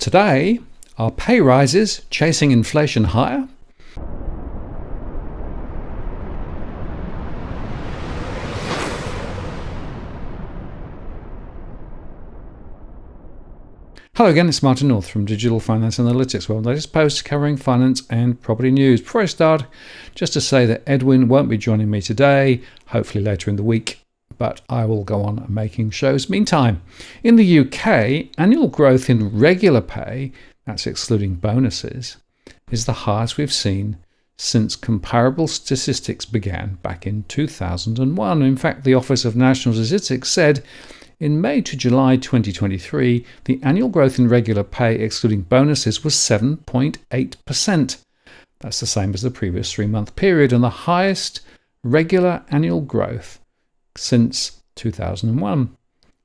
Today, are pay rises chasing inflation higher? Hello again, it's Martin North from Digital Finance Analytics, where latest posts covering finance and property news. Before I start, just to say that Edwin won't be joining me today, hopefully later in the week, but I will go on making shows. Meantime, in the UK, annual growth in regular pay, that's excluding bonuses, is the highest we've seen since comparable statistics began back in 2001. In fact, the Office of National Statistics said in May to July 2023, the annual growth in regular pay excluding bonuses was 7.8%. That's the same as the previous 3-month period and the highest regular annual growth since 2001.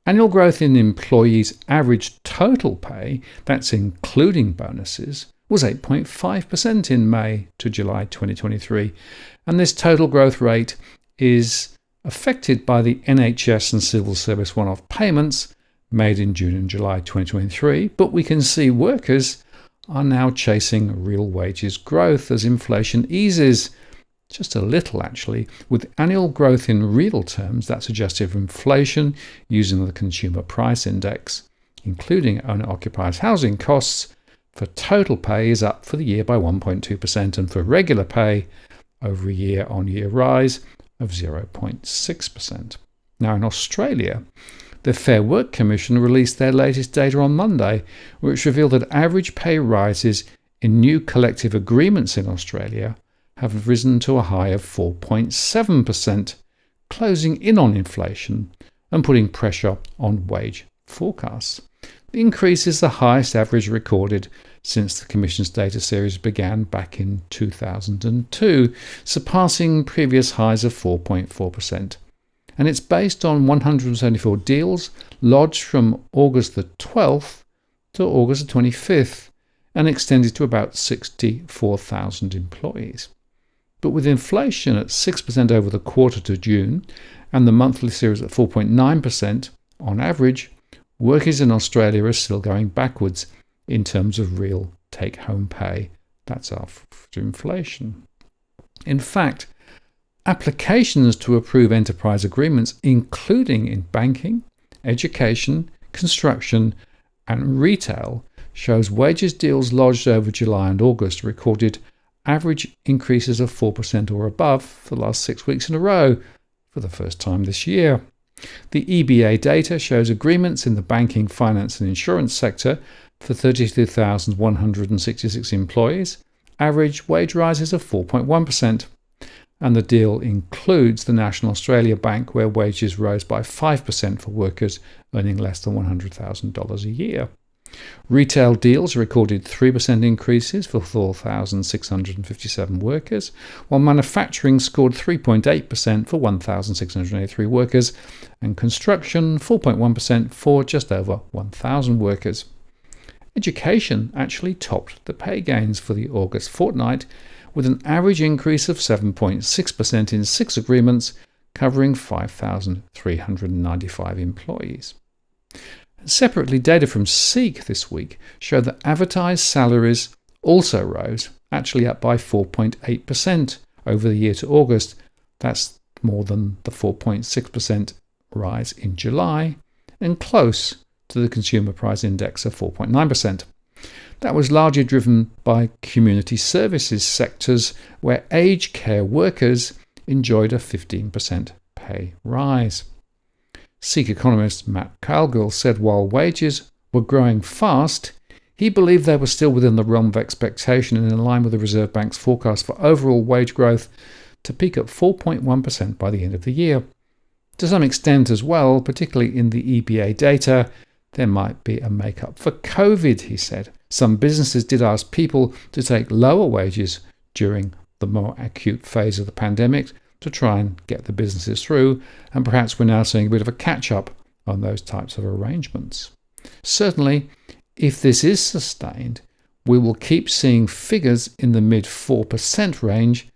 Annual growth in employees' average total pay, that's including bonuses, was 8.5% in May to July 2023. And this total growth rate is affected by the NHS and civil service one-off payments made in June and July 2023, but we can see workers are now chasing real wages growth as inflation eases, just a little actually, with annual growth in real terms, that's adjusted for inflation using the consumer price index, including owner-occupiers housing costs, for total pay is up for the year by 1.2% and for regular pay over a year-on-year rise of 0.6%. Now in Australia, the Fair Work Commission released their latest data on Monday, which revealed that average pay rises in new collective agreements in Australia have risen to a high of 4.7%, closing in on inflation and putting pressure on wage forecasts. The increase is the highest average recorded since the Commission's data series began back in 2002, surpassing previous highs of 4.4%. And it's based on 174 deals lodged from August the 12th to August the 25th and extended to about 64,000 employees. But with inflation at 6% over the quarter to June and the monthly series at 4.9% on average, workers in Australia are still going backwards in terms of real take-home pay. That's after inflation. In fact, applications to approve enterprise agreements, including in banking, education, construction, and retail, shows wages deals lodged over July and August recorded average increases of 4% or above for the last 6 weeks in a row for the first time this year. The EBA data shows agreements in the banking, finance and insurance sector for 32,166 employees, average wage rises of 4.1%. And the deal includes the National Australia Bank, where wages rose by 5% for workers earning less than $100,000 a year. Retail deals recorded 3% increases for 4,657 workers, while manufacturing scored 3.8% for 1,683 workers, and construction 4.1% for just over 1,000 workers. Education actually topped the pay gains for the August fortnight, with an average increase of 7.6% in 6 agreements, covering 5,395 employees. Separately, data from Seek this week showed that advertised salaries also rose, actually up by 4.8% over the year to August. That's more than the 4.6% rise in July, and close to the consumer price index of 4.9%. That was largely driven by community services sectors, where aged care workers enjoyed a 15% pay rise. Seek economist Matt Cowgill said while wages were growing fast, he believed they were still within the realm of expectation and in line with the Reserve Bank's forecast for overall wage growth to peak at 4.1% by the end of the year. To some extent as well, particularly in the EBA data, there might be a make-up for COVID, he said. Some businesses did ask people to take lower wages during the more acute phase of the pandemic to try and get the businesses through, and perhaps we're now seeing a bit of a catch-up on those types of arrangements. Certainly, if this is sustained, we will keep seeing figures in the mid-4% range,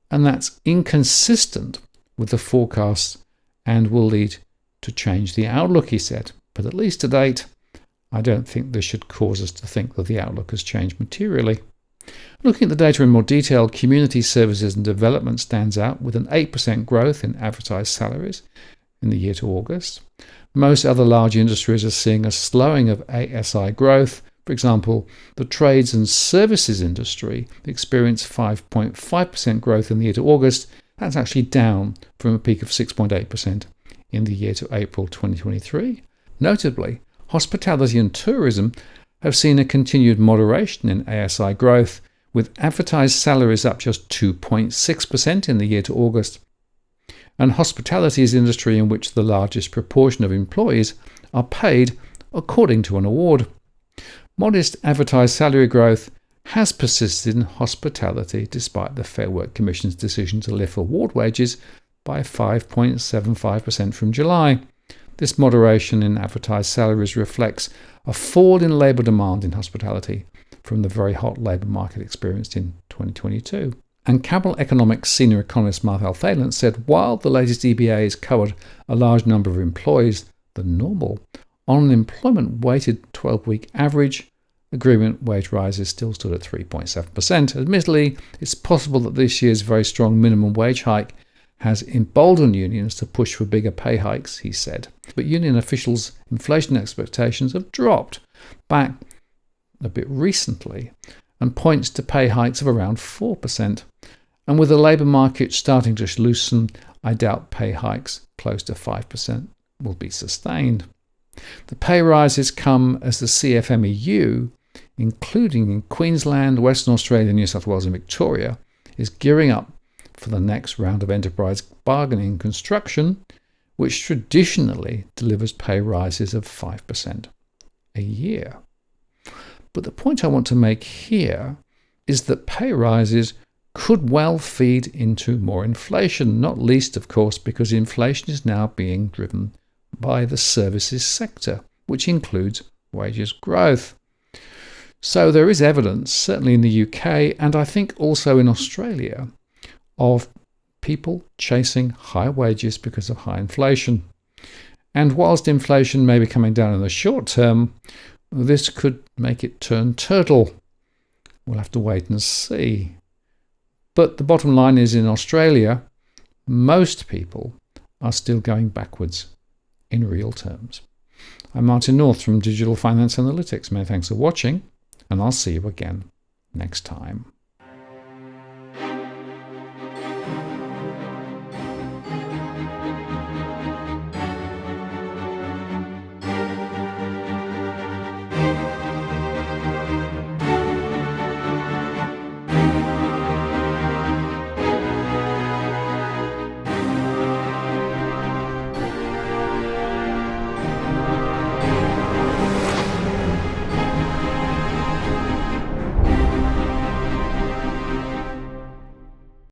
and that's inconsistent with the forecasts and will lead to change the outlook, he said. But at least to date, I don't think this should cause us to think that the outlook has changed materially. Looking at the data in more detail, community services and development stands out with an 8% growth in advertised salaries in the year to August. Most other large industries are seeing a slowing of ASI growth. For example, the trades and services industry experienced 5.5% growth in the year to August. That's actually down from a peak of 6.8% in the year to April 2023. Notably, hospitality and tourism have seen a continued moderation in ASI growth, with advertised salaries up just 2.6% in the year to August. And hospitality is the industry in which the largest proportion of employees are paid according to an award. Modest advertised salary growth has persisted in hospitality despite the Fair Work Commission's decision to lift award wages by 5.75% from July. This moderation in advertised salaries reflects a fall in labour demand in hospitality from the very hot labour market experienced in 2022. And Cabell Economics senior economist Marthal Thalen said while the latest EBAs covered a large number of employees than normal, on an employment-weighted 12-week average, agreement wage rises still stood at 3.7%. Admittedly, it's possible that this year's very strong minimum wage hike has emboldened unions to push for bigger pay hikes, he said. But union officials' inflation expectations have dropped back a bit recently and points to pay hikes of around 4%. And with the labour market starting to loosen, I doubt pay hikes close to 5% will be sustained. The pay rises come as the CFMEU, including in Queensland, Western Australia, New South Wales and Victoria, is gearing up for the next round of enterprise bargaining construction, which traditionally delivers pay rises of 5% a year. But the point I want to make here is that pay rises could well feed into more inflation, not least, of course, because inflation is now being driven by the services sector, which includes wages growth. So there is evidence, certainly in the UK and I think also in Australia, of people chasing high wages because of high inflation. And whilst inflation may be coming down in the short term, this could make it turn turtle. We'll have to wait and see. But the bottom line is in Australia, most people are still going backwards in real terms. I'm Martin North from Digital Finance Analytics. Many thanks for watching, and I'll see you again next time.